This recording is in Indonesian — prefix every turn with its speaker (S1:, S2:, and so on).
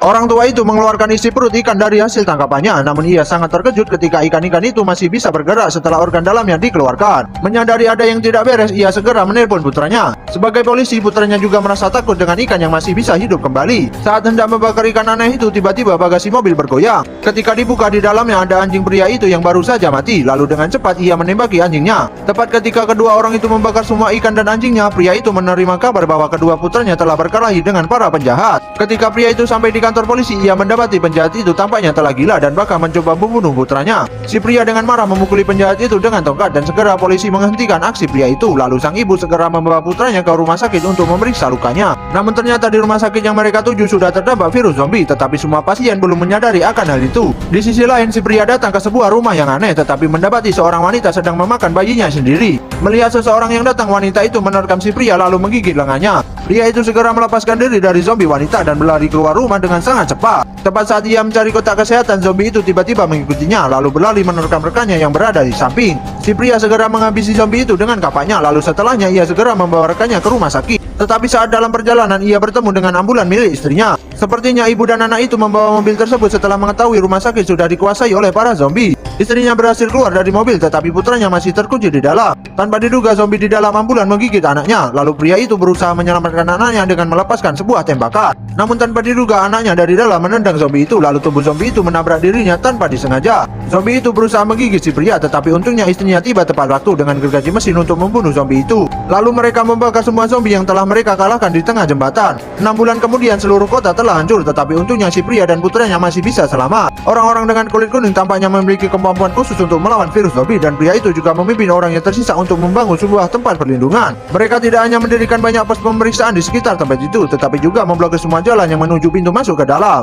S1: Orang tua itu mengeluarkan isi perut ikan dari hasil tangkapannya, namun ia sangat terkejut ketika ikan-ikan itu masih bisa bergerak setelah organ dalamnya dikeluarkan. Menyadari ada yang tidak beres, ia segera menelpon putranya. Sebagai polisi, putranya juga merasa takut dengan ikan yang masih bisa hidup kembali. Saat hendak membakar ikan aneh itu, tiba-tiba bagasi mobil bergoyang. Ketika dibuka, di dalamnya ada anjing pria itu yang baru saja mati. Lalu dengan cepat ia menembaki anjingnya. Tepat ketika kedua orang itu membakar semua ikan dan anjingnya, pria itu menerima kabar bahwa kedua putranya telah berkelahi dengan para penjahat. Ketika pria itu sampai di kantor polisi, ia mendapati penjahat itu tampaknya telah gila dan bahkan mencoba membunuh putranya. Si pria dengan marah memukuli penjahat itu dengan tongkat dan segera polisi menghentikan aksi pria itu. Lalu sang ibu segera membawa putranya ke rumah sakit untuk memeriksa lukanya. Namun ternyata di rumah sakit yang mereka tuju sudah terdapat virus zombie, tetapi semua pasien belum menyadari akan hal itu. Di sisi lain, si pria datang ke sebuah rumah yang aneh tetapi mendapati seorang wanita sedang memakan bayinya sendiri. Melihat seseorang yang datang, wanita itu menerkam si pria lalu menggigit lengannya. Pria itu segera melepaskan diri dari zombie wanita dan berlari keluar rumah dengan sangat cepat. Tepat saat ia mencari kotak kesehatan, zombie itu tiba-tiba mengikutinya lalu berlari menerkam rekannya yang berada di samping. Si pria segera menghabisi zombie itu dengan kapaknya, lalu setelahnya ia segera membawa rekannya ke rumah sakit. Tetapi saat dalam perjalanan ia bertemu dengan ambulan milik istrinya. Sepertinya ibu dan anak itu membawa mobil tersebut setelah mengetahui rumah sakit sudah dikuasai oleh para zombie. Istrinya berhasil keluar dari mobil tetapi putranya masih terkunci di dalam. Tanpa diduga, zombie di dalam ambulan menggigit anaknya. Lalu pria itu berusaha menyelamatkan anaknya dengan melepaskan sebuah tembakan. Namun tanpa diduga, anaknya dari dalam menendang zombie itu, lalu tubuh zombie itu menabrak dirinya tanpa disengaja. Zombie itu berusaha menggigit si pria, tetapi untungnya istrinya tiba tepat waktu dengan gergaji mesin untuk membunuh zombie itu. Lalu mereka membakar semua zombie yang telah mereka kalahkan di tengah jembatan. 6 bulan kemudian seluruh kota telah hancur, tetapi untungnya si pria dan putranya masih bisa selamat. Orang-orang dengan kulit kuning tampaknya memiliki kemampuan khusus untuk melawan virus zombie, dan pria itu juga memimpin orang yang tersisa untuk membangun sebuah tempat perlindungan. Mereka tidak hanya mendirikan banyak pos pemeriksaan di sekitar tempat itu, tetapi juga memblokir semua jalan yang menuju pintu masuk ke dalam.